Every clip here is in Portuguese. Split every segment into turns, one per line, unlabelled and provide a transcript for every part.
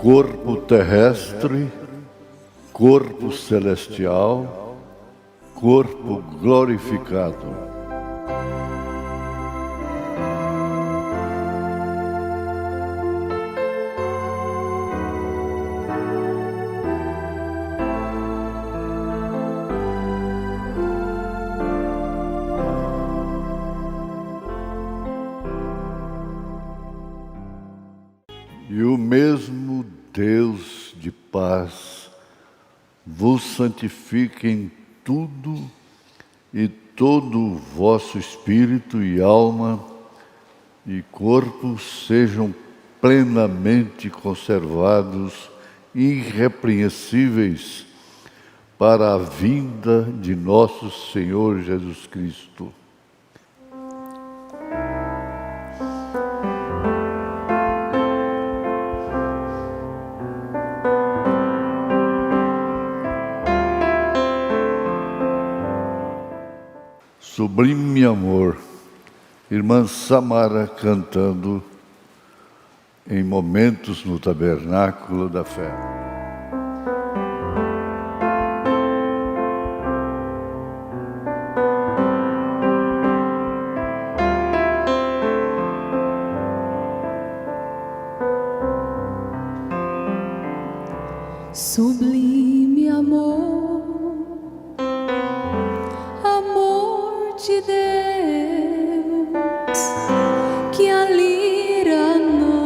corpo terrestre, corpo celestial, corpo glorificado. E o mesmo Deus de paz vos santifique em tudo, e todo o vosso espírito e alma e corpo sejam plenamente conservados, irrepreensíveis, para a vinda de nosso Senhor Jesus Cristo. Sublime amor, irmã Samara cantando em Momentos no Tabernáculo da Fé.
Sublime amor, amor de Deus, que a lira não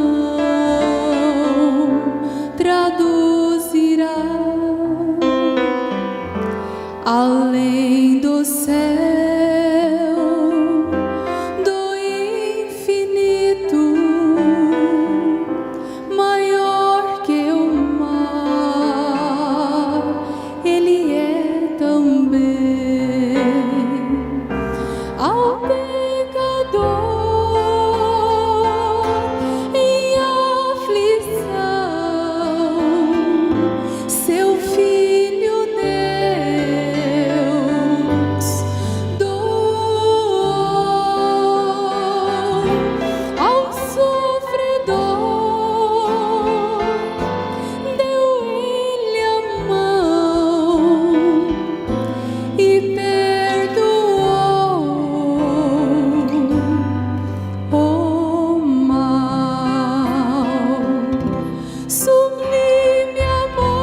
traduzirá, além do céu, do infinito, maior que o mar, Ele é também. Ao pecador em aflição, seu Filho Deus doou. Ao sofredor deu Ele a mão e perdoou o mal. Sublime amor,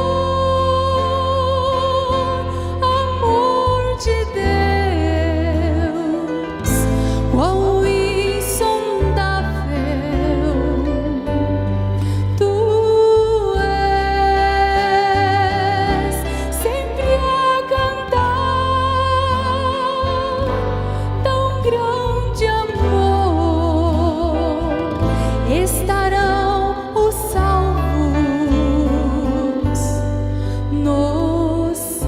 amor de Deus, quão insondável tu és, sempre a cantar tão grande amor. Estarão os salvos no céu,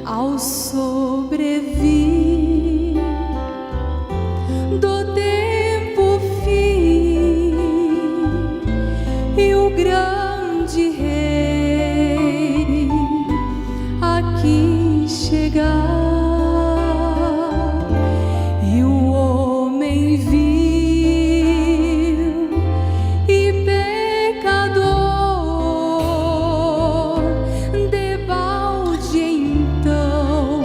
ao sobrevir do tempo fim, e o grande Rei aqui chegar. E o homem vil e pecador, debalde então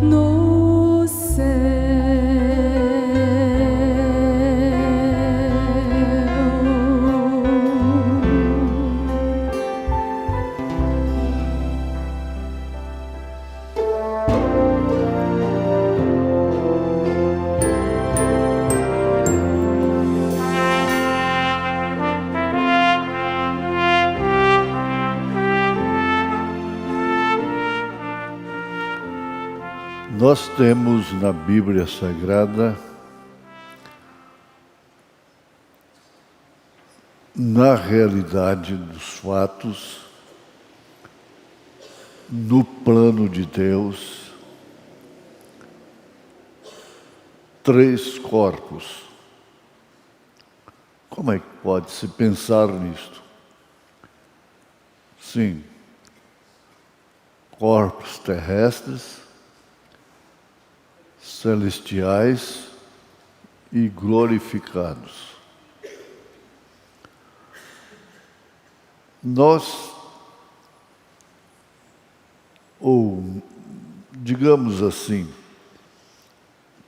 no céu.
Nós temos na Bíblia Sagrada, na realidade dos fatos, no plano de Deus, 3 corpos. Como é que pode-se pensar nisto? Sim, corpos terrestres, celestiais e glorificados. Nós, ou digamos assim,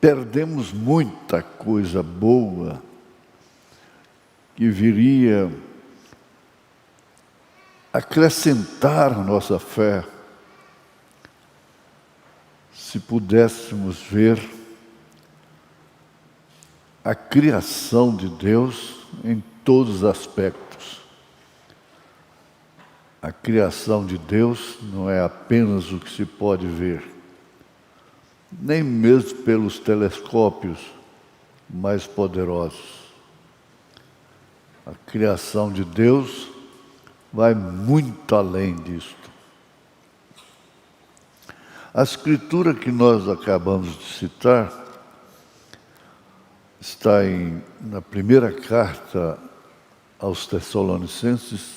perdemos muita coisa boa que viria acrescentar a nossa fé, se pudéssemos ver a criação de Deus em todos os aspectos. A criação de Deus não é apenas o que se pode ver, nem mesmo pelos telescópios mais poderosos. A criação de Deus vai muito além disto. A escritura que nós acabamos de citar está na primeira carta aos Tessalonicenses,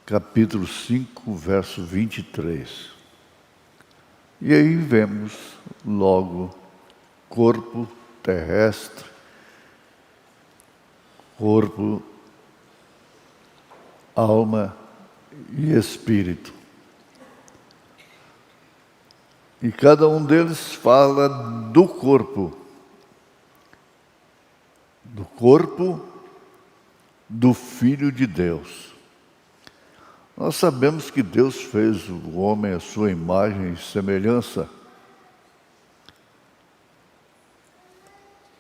capítulo 5, verso 23. E aí vemos logo corpo terrestre, corpo, alma e espírito. E cada um deles fala do corpo do Filho de Deus. Nós sabemos que Deus fez o homem à sua imagem e semelhança.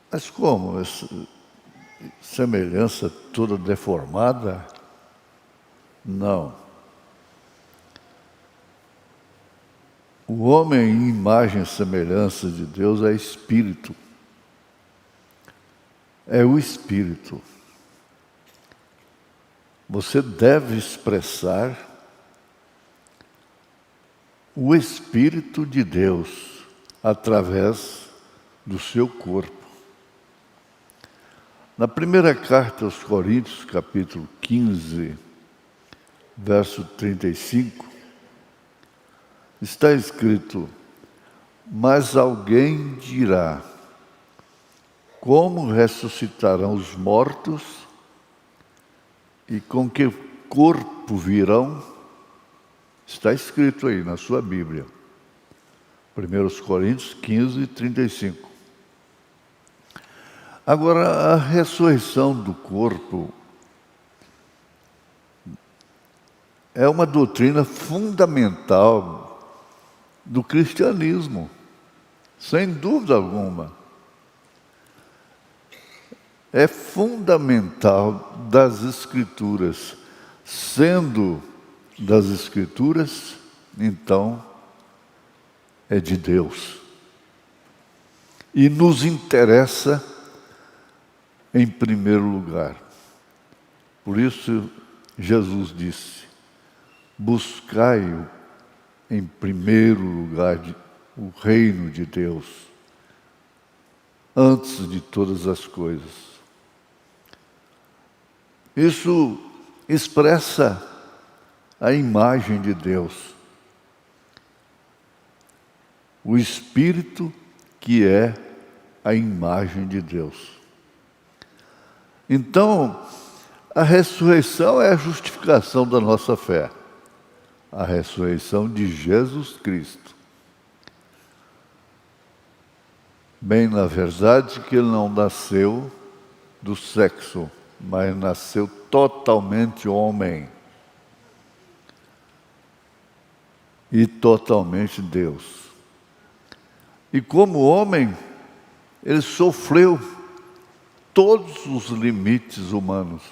Mas como? Essa semelhança toda deformada? Não. O homem, em imagem e semelhança de Deus, é espírito. É o espírito. Você deve expressar o Espírito de Deus através do seu corpo. Na primeira carta aos Coríntios, capítulo 15, verso 35, está escrito: mas alguém dirá, como ressuscitarão os mortos e com que corpo virão? Está escrito aí na sua Bíblia. 1 Coríntios 15, 35. Agora, a ressurreição do corpo é uma doutrina fundamental do cristianismo, sem dúvida alguma. É fundamental das Escrituras. Sendo das Escrituras, então, é de Deus. E nos interessa em primeiro lugar. Por isso, Jesus disse: buscai em primeiro lugar o reino de Deus, antes de todas as coisas. Isso expressa a imagem de Deus, o Espírito que é a imagem de Deus. Então, a ressurreição é a justificação da nossa fé. A ressurreição de Jesus Cristo. Bem, na verdade, que ele não nasceu do sexo, mas nasceu totalmente homem e totalmente Deus. E como homem, ele sofreu todos os limites humanos.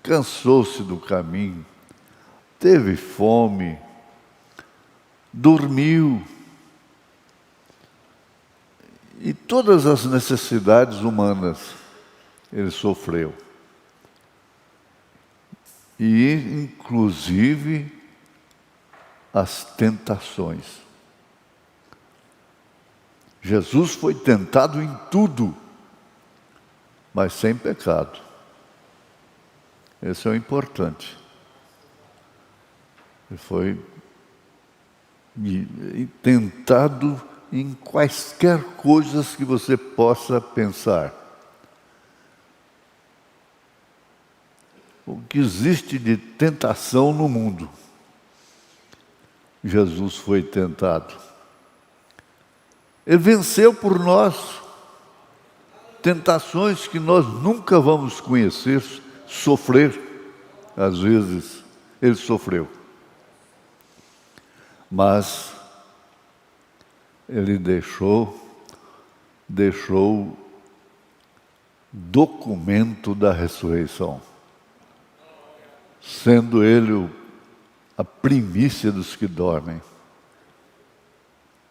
Cansou-se do caminho, teve fome, dormiu. E todas as necessidades humanas ele sofreu. E, inclusive, as tentações. Jesus foi tentado em tudo, mas sem pecado. Esse é o importante. Ele foi tentado em quaisquer coisas que você possa pensar. O que existe de tentação no mundo, Jesus foi tentado. Ele venceu por nós tentações que nós nunca vamos conhecer, sofrer. Às vezes, ele sofreu. Mas ele deixou documento da ressurreição, sendo ele a primícia dos que dormem.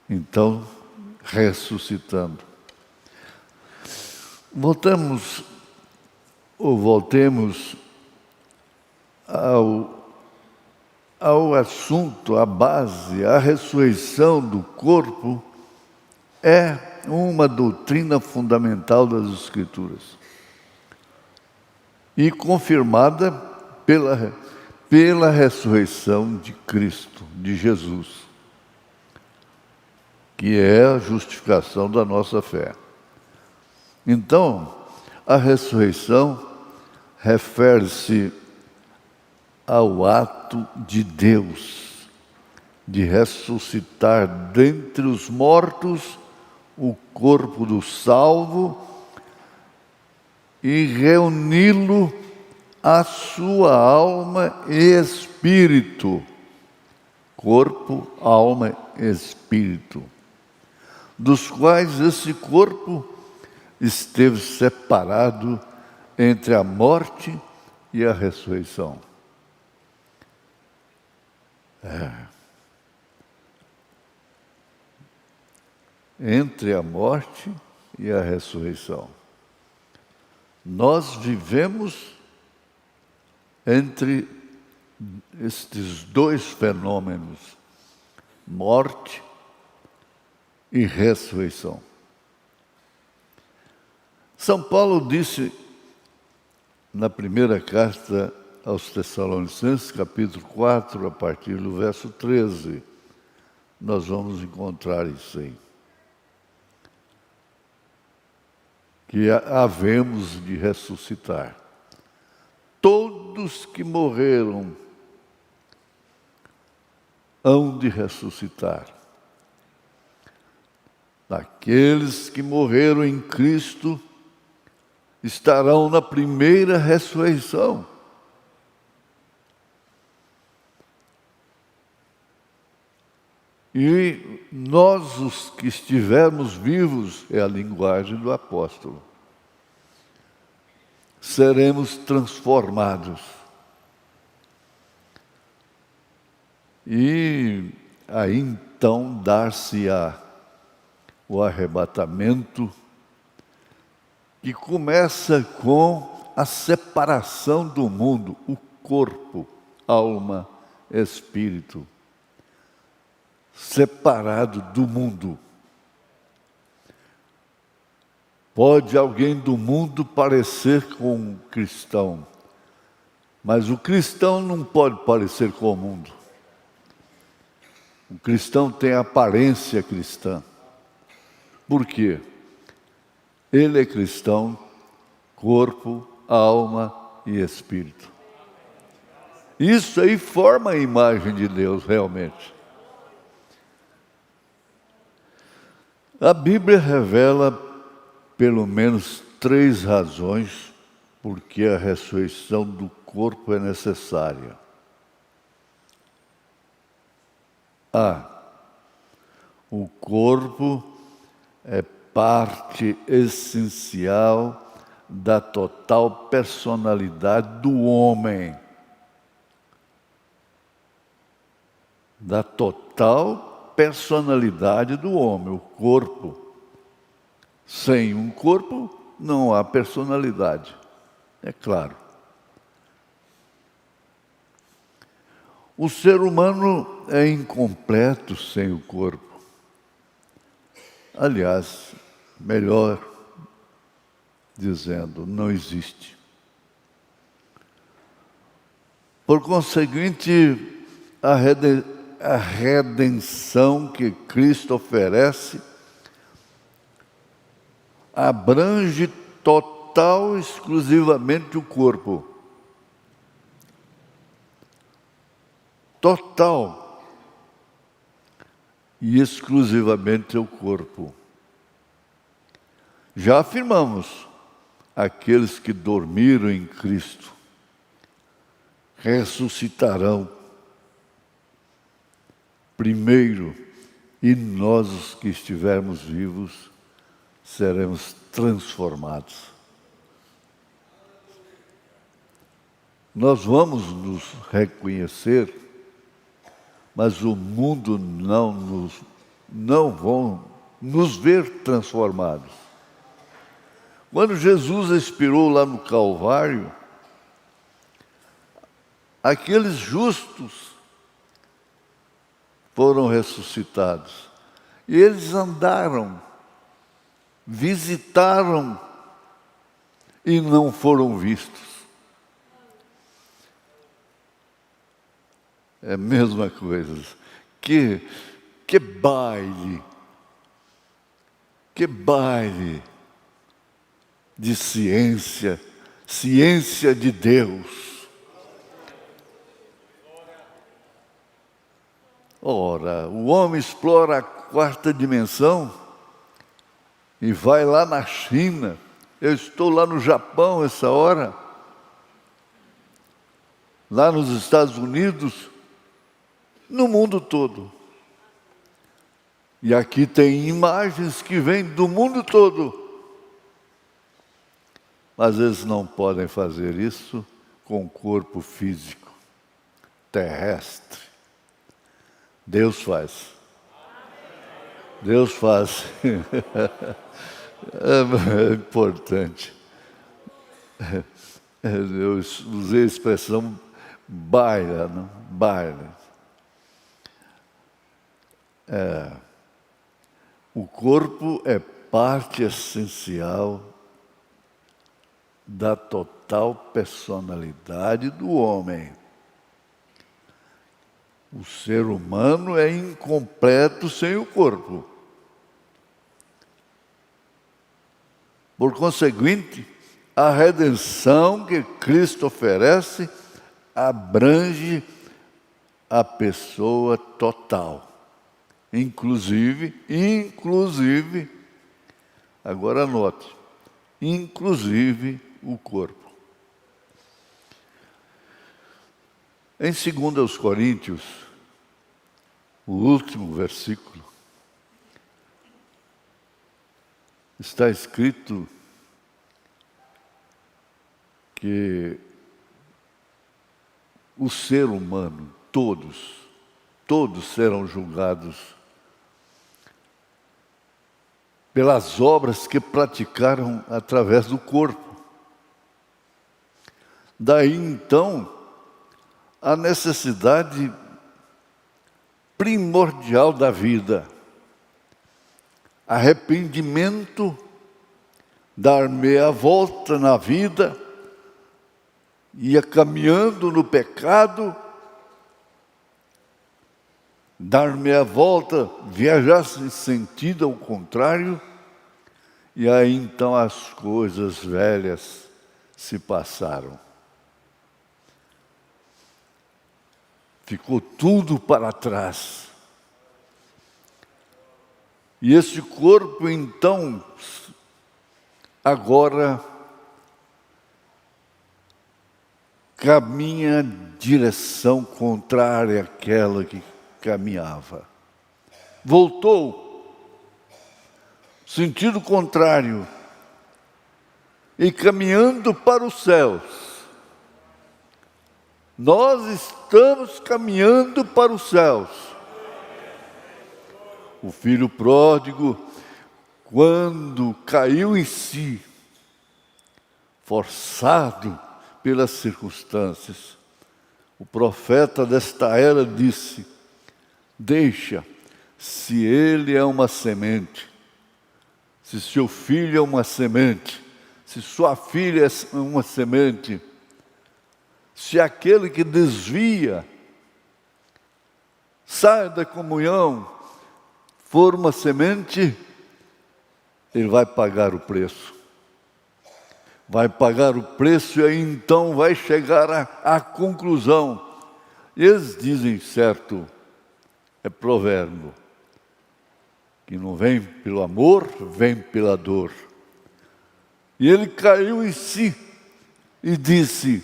Então, ressuscitando. Voltemos ao assunto, à base. A ressurreição do corpo é uma doutrina fundamental das Escrituras e confirmada pela ressurreição de Cristo, de Jesus, que é a justificação da nossa fé. Então, a ressurreição refere-se ao ato de Deus de ressuscitar dentre os mortos o corpo do salvo e reuni-lo à sua alma e espírito. Corpo, alma e espírito, dos quais esse corpo esteve separado entre a morte e a ressurreição. Entre a morte e a ressurreição. Nós vivemos entre estes dois fenômenos, morte e ressurreição. São Paulo disse na primeira carta aos Tessalonicenses, capítulo 4, a partir do verso 13, nós vamos encontrar isso aí. Que havemos de ressuscitar. Todos que morreram hão de ressuscitar. Aqueles que morreram em Cristo estarão na primeira ressurreição. E nós, os que estivermos vivos, é a linguagem do apóstolo, seremos transformados. E aí então dar-se-á o arrebatamento, que começa com a separação do mundo, o corpo, alma, espírito, separado do mundo. Pode alguém do mundo parecer com um cristão, mas o cristão não pode parecer com o mundo. O cristão tem aparência cristã. Por quê? Ele é cristão, corpo, alma e espírito. Isso aí forma a imagem de Deus realmente. A Bíblia revela pelo menos 3 razões por que a ressurreição do corpo é necessária. A. O corpo é parte essencial da total personalidade do homem. Da total personalidade do homem, o corpo. Sem um corpo, não há personalidade, é claro. O ser humano é incompleto sem o corpo. Aliás, melhor dizendo, não existe. Por conseguinte, a redenção que Cristo oferece abrange total, exclusivamente o corpo. Total e exclusivamente o corpo. Já afirmamos, aqueles que dormiram em Cristo ressuscitarão primeiro, e nós, os que estivermos vivos, seremos transformados. Nós vamos nos reconhecer, mas o mundo não vão nos ver transformados. Quando Jesus expirou lá no Calvário, aqueles justos foram ressuscitados. E eles andaram, visitaram e não foram vistos. É a mesma coisa. Que baile! Que baile de ciência de Deus. Ora, o homem explora a 4ª dimensão e vai lá na China. Eu estou lá no Japão essa hora, lá nos Estados Unidos, no mundo todo. E aqui tem imagens que vêm do mundo todo. Mas eles não podem fazer isso com o corpo físico, terrestre. Deus faz. Deus faz. É importante. Eu usei a expressão baila, não? Baila. O corpo é parte essencial da total personalidade do homem. O ser humano é incompleto sem o corpo. Por conseguinte, a redenção que Cristo oferece abrange a pessoa total. Inclusive, agora anote, inclusive o corpo. Em 2 Coríntios, o último versículo, está escrito que o ser humano, todos serão julgados pelas obras que praticaram através do corpo. Daí, então, a necessidade primordial da vida, arrependimento, dar meia volta na vida, ia caminhando no pecado, dar meia volta, viajar em sentido ao contrário, e aí então as coisas velhas se passaram. Ficou tudo para trás. E esse corpo, então, agora caminha em direção contrária àquela que caminhava. Voltou, sentido contrário, e caminhando para os céus. Nós estamos caminhando para os céus. O filho pródigo, quando caiu em si, forçado pelas circunstâncias, o profeta desta era disse: deixa, se ele é uma semente, se seu filho é uma semente, se sua filha é uma semente, se aquele que desvia, sai da comunhão, for uma semente, ele vai pagar o preço. Vai pagar o preço e aí então vai chegar à conclusão. Eles dizem, certo, é provérbio, que não vem pelo amor, vem pela dor. E ele caiu em si e disse: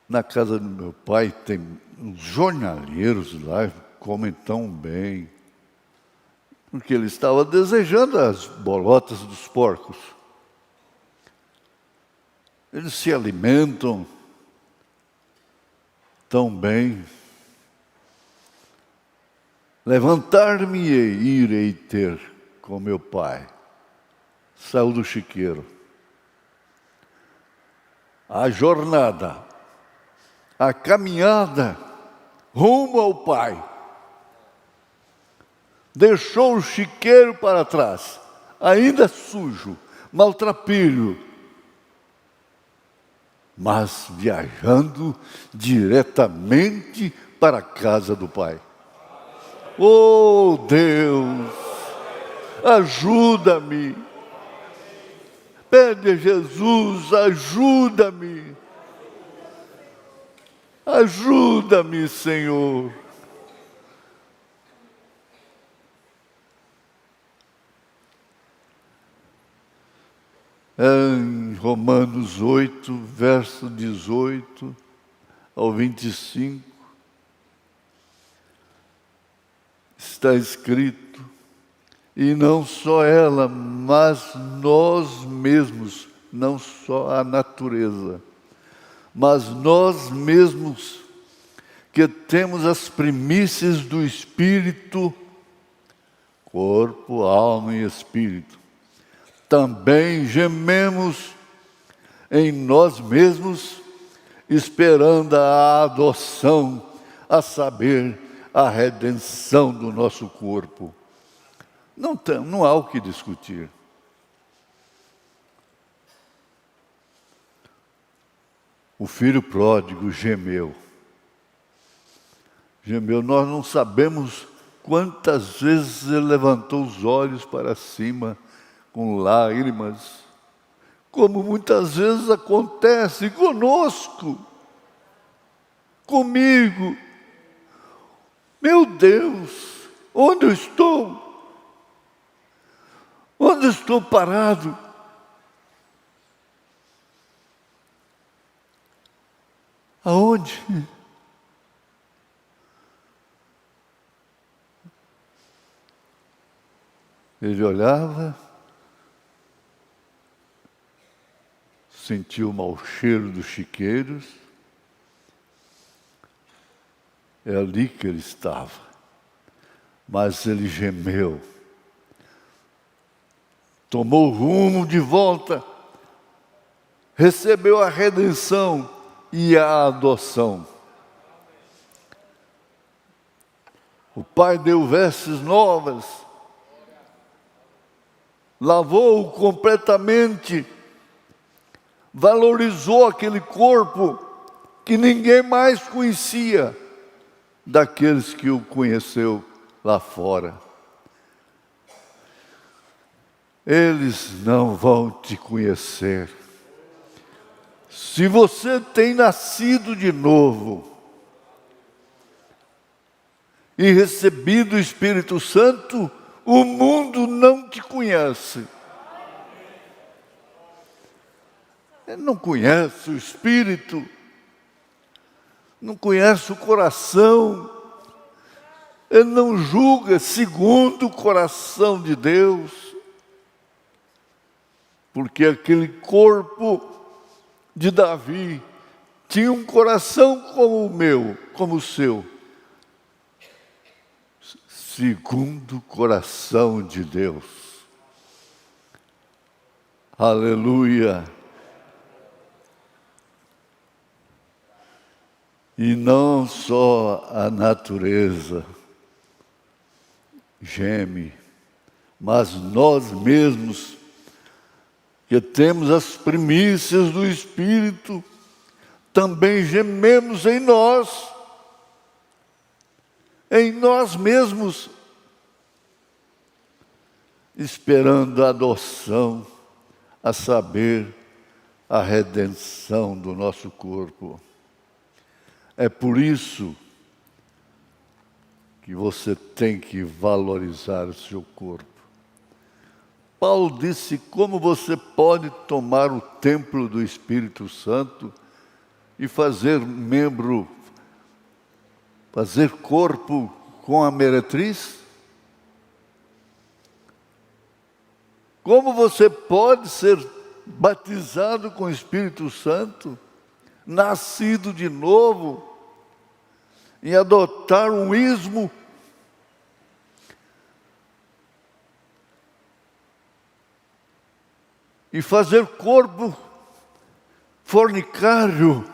na casa do meu pai tem uns jornaleiros lá, comem tão bem. Porque ele estava desejando as bolotas dos porcos. Eles se alimentam tão bem. Levantar-me-ei e irei ter com meu pai. Saiu do chiqueiro. A jornada, a caminhada rumo ao pai. Deixou o chiqueiro para trás, ainda sujo, maltrapilho, mas viajando diretamente para a casa do Pai. Oh Deus, ajuda-me. Pede a Jesus, ajuda-me. Ajuda-me, Senhor. Em Romanos 8, verso 18 ao 25, está escrito: e não só ela, mas nós mesmos, não só a natureza, mas nós mesmos, que temos as primícias do Espírito, corpo, alma e espírito, também gememos em nós mesmos, esperando a adoção, a saber, a redenção do nosso corpo. Não há o que discutir. O filho pródigo gemeu. Gemeu, nós não sabemos quantas vezes ele levantou os olhos para cima, com lágrimas, como muitas vezes acontece conosco, comigo. Meu Deus, onde eu estou? Onde estou parado? Aonde? Ele olhava, sentiu o mau cheiro dos chiqueiros, é ali que ele estava, mas ele gemeu, tomou rumo de volta, recebeu a redenção e a adoção. O pai deu vestes novas, lavou-o completamente, valorizou aquele corpo que ninguém mais conhecia daqueles que o conheceu lá fora. Eles não vão te conhecer. Se você tem nascido de novo, e recebido o Espírito Santo, o mundo não te conhece. Ele não conhece o Espírito, não conhece o coração, ele não julga segundo o coração de Deus, porque aquele corpo de Davi tinha um coração como o meu, como o seu, segundo o coração de Deus. Aleluia! E não só a natureza geme, mas nós mesmos, que temos as primícias do Espírito, também gememos em nós mesmos, esperando a adoção, a saber, a redenção do nosso corpo. É por isso que você tem que valorizar o seu corpo. Paulo disse como você pode tomar o templo do Espírito Santo e fazer corpo com a meretriz? Como você pode ser batizado com o Espírito Santo, nascido de novo, e adotar um ismo e fazer corpo fornicário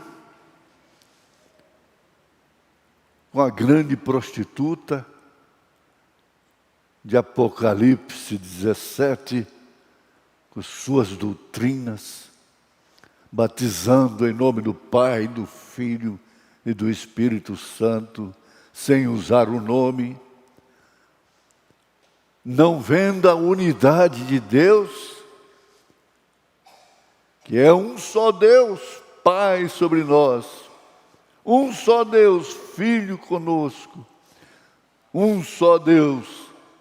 com a grande prostituta de Apocalipse 17, com suas doutrinas, batizando em nome do Pai, do Filho e do Espírito Santo, sem usar o nome, não vendo a unidade de Deus, que é um só Deus, Pai sobre nós, um só Deus, Filho conosco, um só Deus,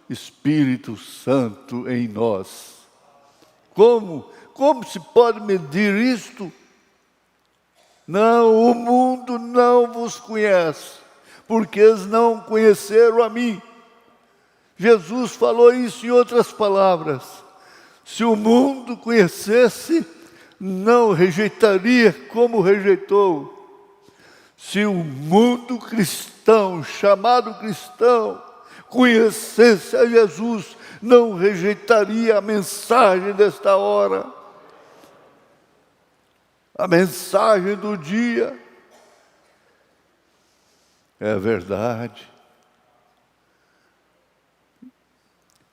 Espírito Santo em nós. Como se pode medir isto? Não, o mundo não vos conhece, porque eles não conheceram a mim. Jesus falou isso em outras palavras. Se o mundo conhecesse, não rejeitaria como rejeitou. Se o mundo cristão, chamado cristão, conhecesse a Jesus, não rejeitaria a mensagem desta hora. A mensagem do dia é verdade.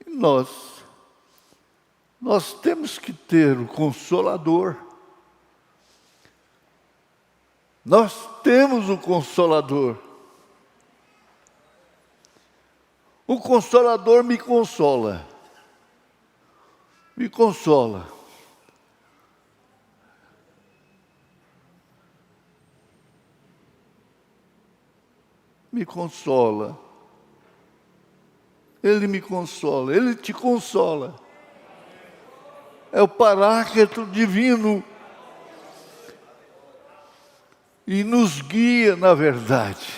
E nós temos que ter o Consolador. Nós temos o Consolador. O Consolador me consola. Me consola. Me consola. Ele me consola, Ele te consola. É o Paráclito divino. E nos guia na verdade.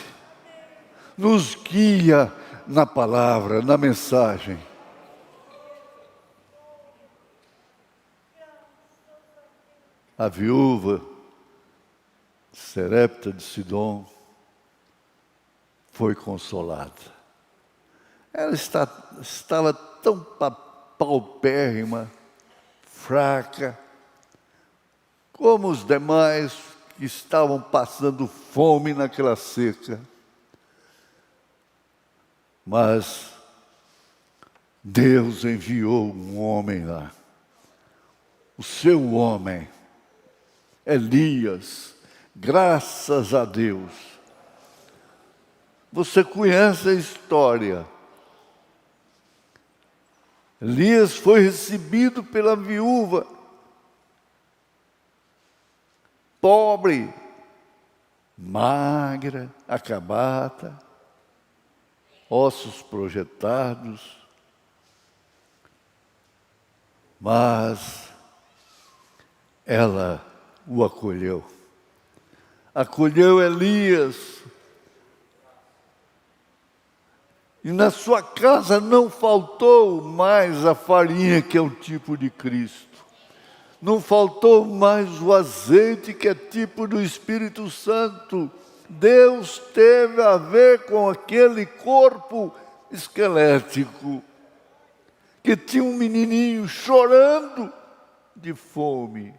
Nos guia na palavra, na mensagem. A viúva Serepta de Sidom foi consolada. Ela estava tão paupérrima, fraca, como os demais que estavam passando fome naquela seca. Mas Deus enviou um homem lá, o seu homem, Elias, graças a Deus. Você conhece a história. Elias foi recebido pela viúva, pobre, magra, acabada. ossos projetados, mas ela o acolheu. Acolheu Elias. E na sua casa não faltou mais a farinha, que é o tipo de Cristo. Não faltou mais o azeite, que é tipo do Espírito Santo. Deus teve a ver com aquele corpo esquelético, que tinha um menininho chorando de fome.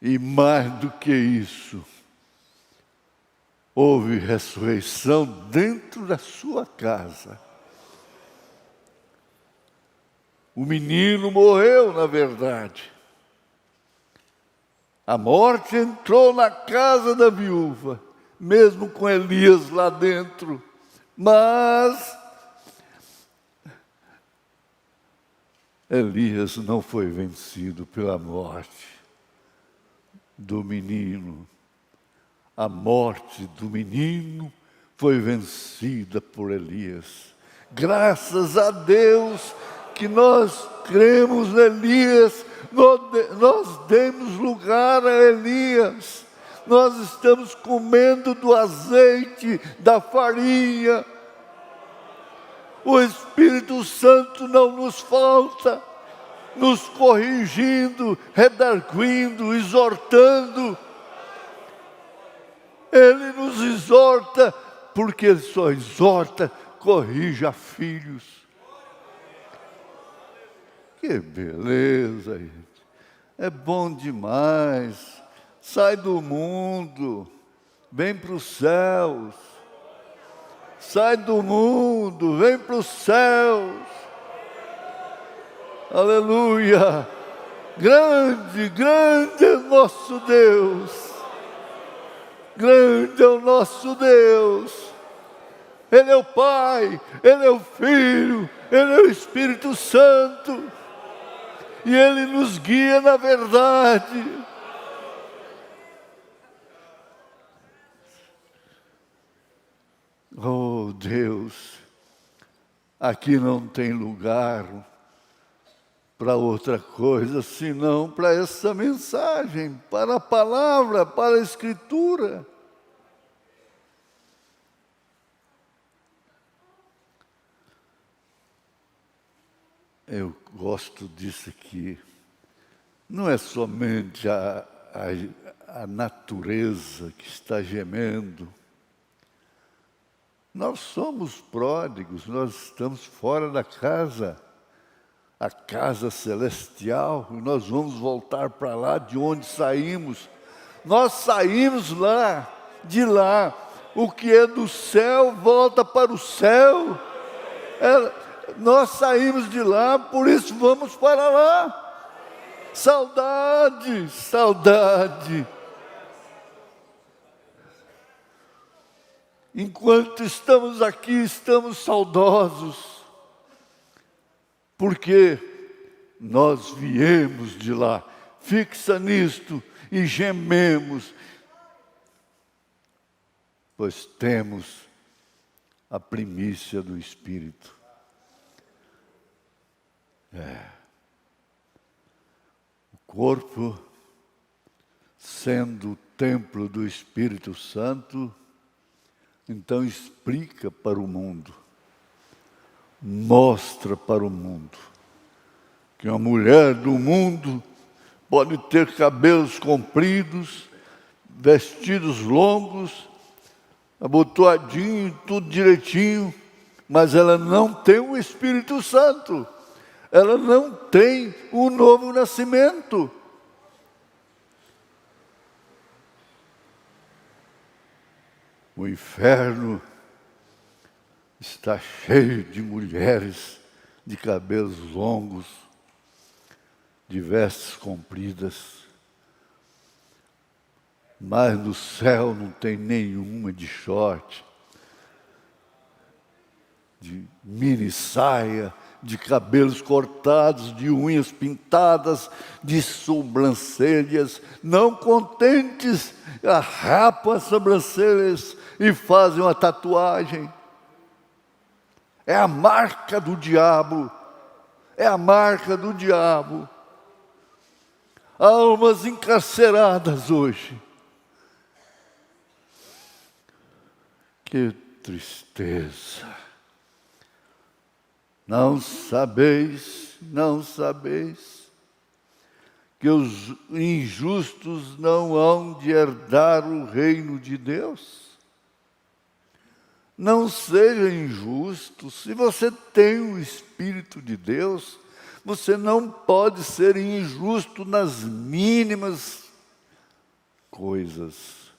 E mais do que isso, houve ressurreição dentro da sua casa. O menino morreu, na verdade. A morte entrou na casa da viúva, mesmo com Elias lá dentro. Mas Elias não foi vencido pela morte do menino. A morte do menino foi vencida por Elias. Graças a Deus que nós cremos em Elias, nós demos lugar a Elias. Nós estamos comendo do azeite, da farinha. O Espírito Santo não nos falta, nos corrigindo, redarguindo, exortando. Ele nos exorta, porque Ele só exorta, corrige a filhos. Que beleza, gente. É bom demais. Sai do mundo, vem para os céus. Sai do mundo, vem para os céus. Aleluia. Grande, grande é o nosso Deus. Grande é o nosso Deus. Ele é o Pai, Ele é o Filho, Ele é o Espírito Santo. E Ele nos guia na verdade. Oh Deus, aqui não tem lugar para outra coisa, senão para essa mensagem, para a palavra, para a Escritura. Eu gosto disso aqui. Não é somente a natureza que está gemendo. Nós somos pródigos, nós estamos fora da casa, a casa celestial, e nós vamos voltar para lá de onde saímos. Nós saímos lá, de lá. O que é do céu volta para o céu. Nós saímos de lá, por isso vamos para lá. Saudade, saudade. Enquanto estamos aqui, estamos saudosos, porque nós viemos de lá. Fixa nisto e gememos, pois temos a primícia do Espírito. O corpo, sendo o templo do Espírito Santo, então explica para o mundo, mostra para o mundo, que uma mulher do mundo pode ter cabelos compridos, vestidos longos, abotoadinho, tudo direitinho, mas ela não tem o Espírito Santo, ela não tem o novo nascimento. O inferno está cheio de mulheres de cabelos longos, de vestes compridas, mas no céu não tem nenhuma de short, de mini saia, de cabelos cortados, de unhas pintadas, de sobrancelhas. Não contentes, rapam as sobrancelhas, e fazem uma tatuagem. É a marca do diabo. É a marca do diabo. Almas encarceradas hoje. Que tristeza. Não sabeis que os injustos não hão de herdar o reino de Deus? Não seja injusto. Se você tem o Espírito de Deus, você não pode ser injusto nas mínimas coisas,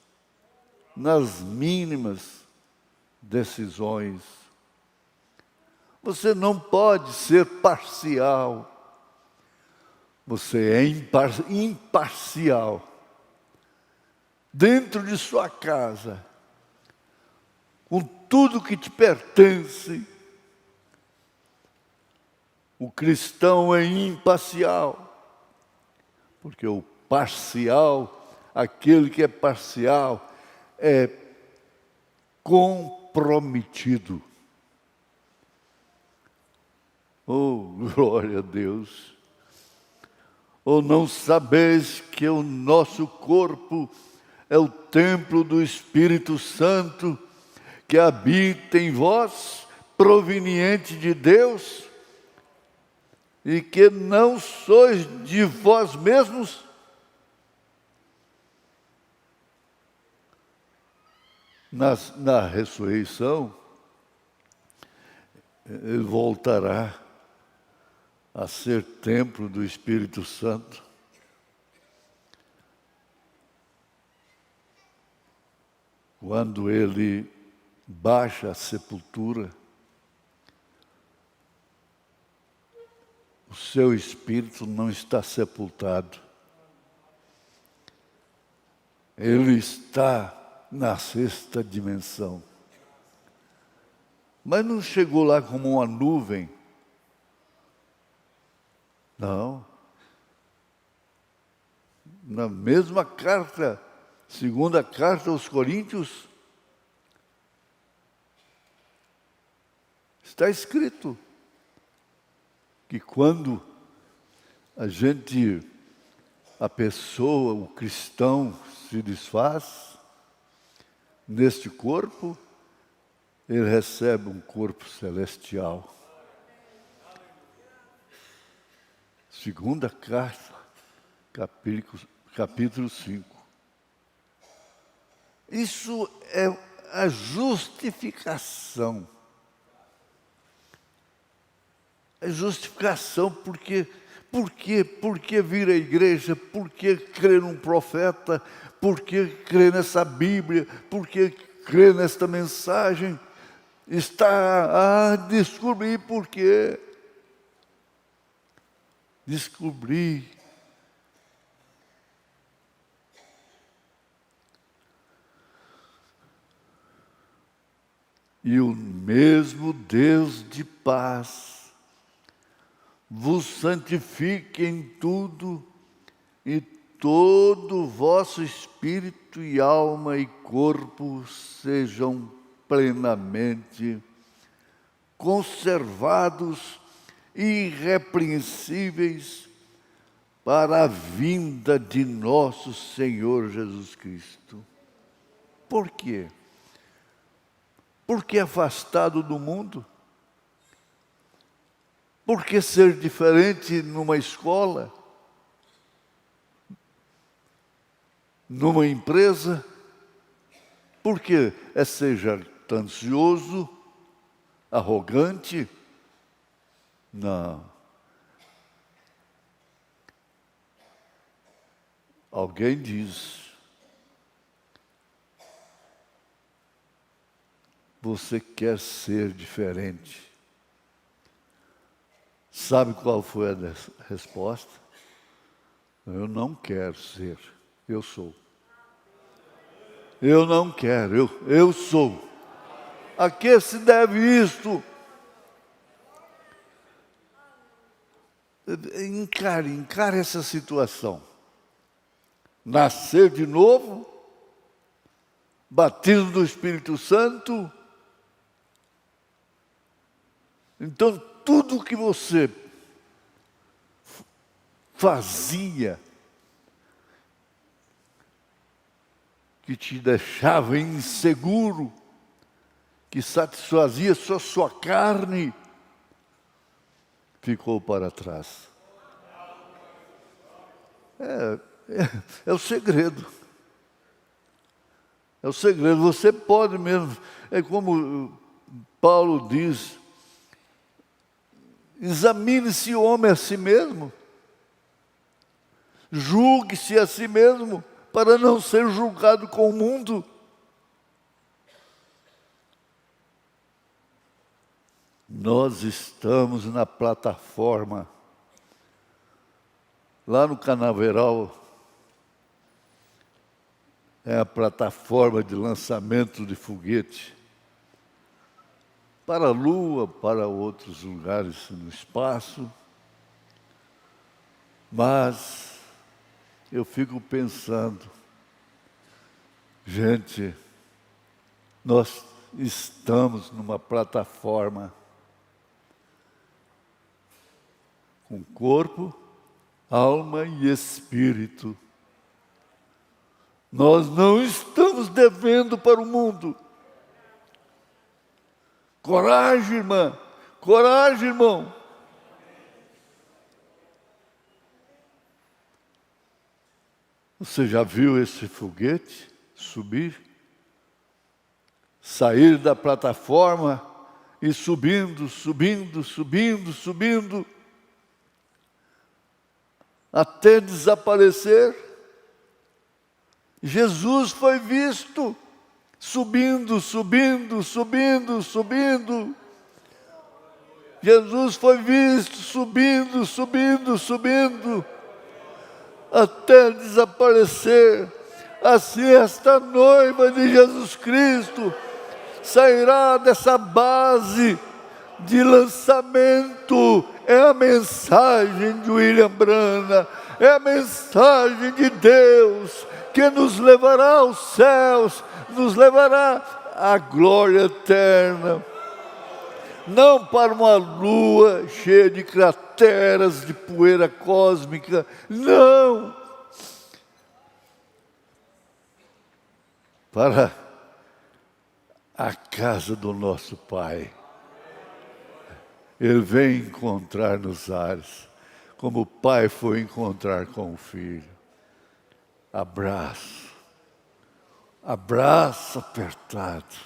nas mínimas decisões. Você não pode ser parcial. Você é imparcial. Dentro de sua casa, com tudo que te pertence, o cristão é imparcial. Porque o parcial, aquele que é parcial, é comprometido. Oh, glória a Deus! Ou não sabeis que o nosso corpo é o templo do Espírito Santo que habita em vós, proveniente de Deus, e que não sois de vós mesmos? Na ressurreição, ele voltará a ser templo do Espírito Santo. Quando ele baixa a sepultura, o seu espírito não está sepultado. Ele está na sexta dimensão. Mas não chegou lá como uma nuvem. Não. Na mesma carta, segunda carta aos Coríntios, está escrito que quando a pessoa, o cristão, se desfaz neste corpo, ele recebe um corpo celestial. Segunda carta, capítulo 5. Isso é a justificação. É justificação porque vir à igreja, porque crer num profeta, porque crer nessa Bíblia, porque crer nesta mensagem, está a descobrir por quê. Descobrir. E o mesmo Deus de paz vos santifique em tudo, e todo o vosso espírito e alma e corpo sejam plenamente conservados irrepreensíveis para a vinda de nosso Senhor Jesus Cristo. Por quê? Porque afastado do mundo? Por que ser diferente numa escola? Numa empresa? Por que é ser jactancioso, arrogante? Não. Alguém diz: você quer ser diferente. Sabe qual foi a resposta? Eu não quero ser, eu sou. Eu não quero, eu sou. A que se deve isto? Encare essa situação. Nascer de novo, batismo do Espírito Santo. Então, tudo que você fazia, que te deixava inseguro, que satisfazia só sua carne, ficou para trás. É o segredo. É o segredo. Você pode mesmo, é como Paulo diz, examine-se o homem a si mesmo, julgue-se a si mesmo, para não ser julgado com o mundo. Nós estamos na plataforma, lá no Canaveral, é a plataforma de lançamento de foguete para a Lua, para outros lugares no espaço. Mas eu fico pensando, gente, nós estamos numa plataforma com corpo, alma e espírito. Nós não estamos devendo para o mundo. Coragem, irmã. Coragem, irmão. Você já viu esse foguete subir? Sair da plataforma e subindo, subindo, subindo, subindo, até desaparecer? Jesus foi visto subindo, subindo, subindo, subindo. Jesus foi visto subindo, subindo, subindo, até desaparecer. Assim esta noiva de Jesus Cristo sairá dessa base de lançamento. É a mensagem de William Branham, é a mensagem de Deus que nos levará aos céus, nos levará à glória eterna. Não para uma lua cheia de crateras de poeira cósmica, não. Para a casa do nosso Pai. Ele vem encontrar nos ares, como o pai foi encontrar com o filho. Abraço, abraço apertado,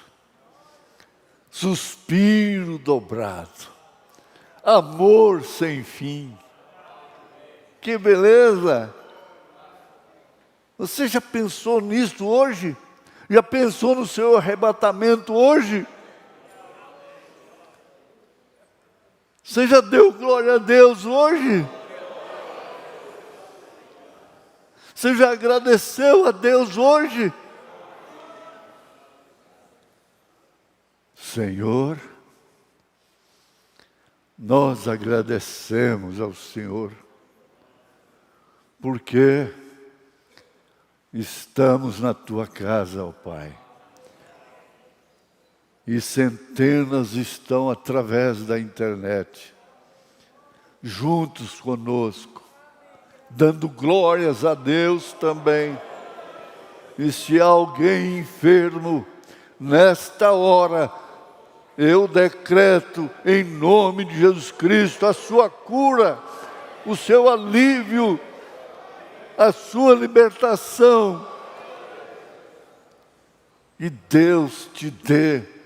suspiro dobrado, amor sem fim. Que beleza! Você já pensou nisso hoje? Já pensou no seu arrebatamento hoje? Você já deu glória a Deus hoje? Você já agradeceu a Deus hoje? Senhor, nós agradecemos ao Senhor, porque estamos na Tua casa, ó Pai. E centenas estão através da internet, juntos conosco, dando glórias a Deus também. E se há alguém enfermo, nesta hora, eu decreto em nome de Jesus Cristo a sua cura, o seu alívio, a sua libertação. E Deus te dê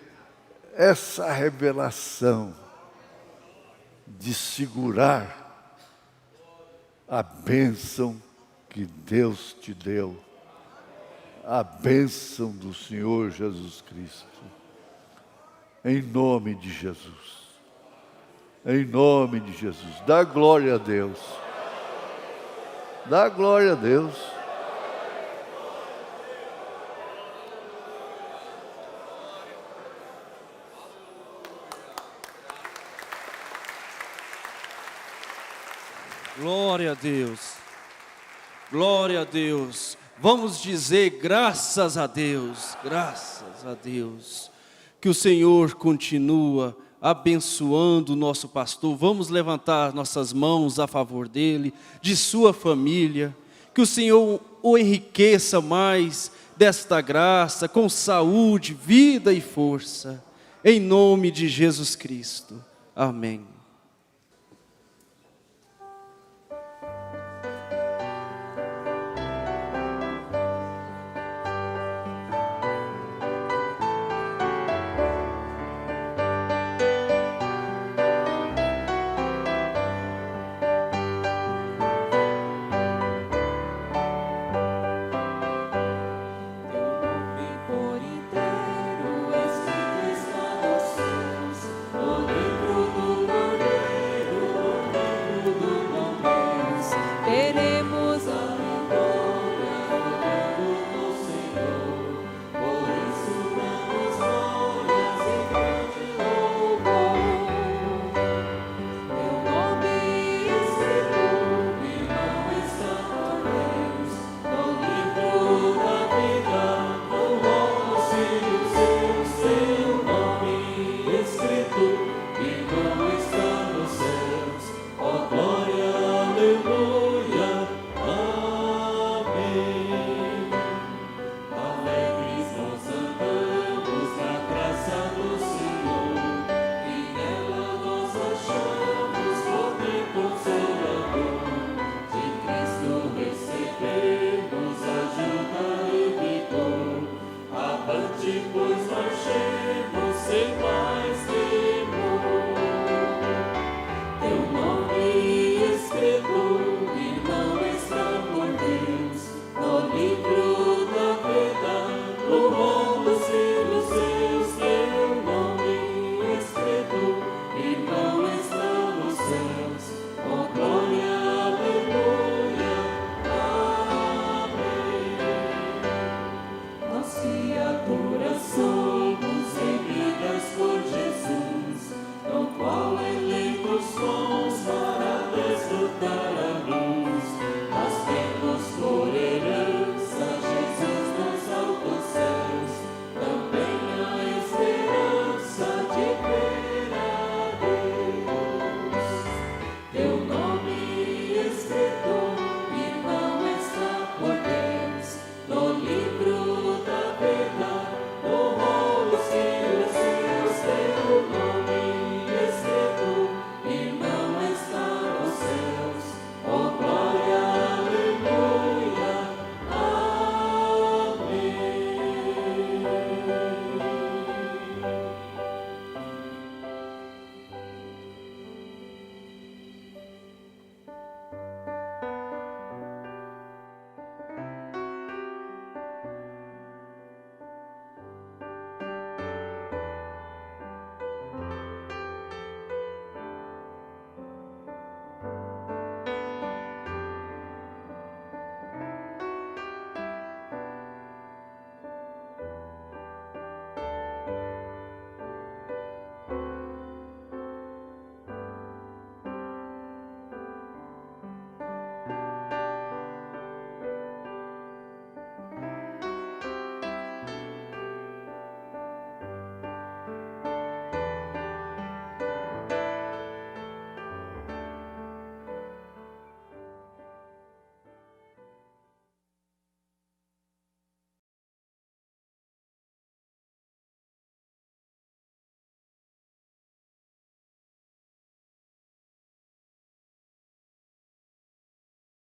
essa revelação de segurar a bênção que Deus te deu, a bênção do Senhor Jesus Cristo. Em nome de Jesus. Em nome de Jesus. Dá glória a Deus. Dá glória a Deus.
Glória a Deus. Glória a Deus. Vamos dizer graças a Deus, que o Senhor continua abençoando o nosso pastor. Vamos levantar nossas mãos a favor dele, de sua família, que o Senhor o enriqueça mais desta graça, com saúde, vida e força, em nome de Jesus Cristo. Amém.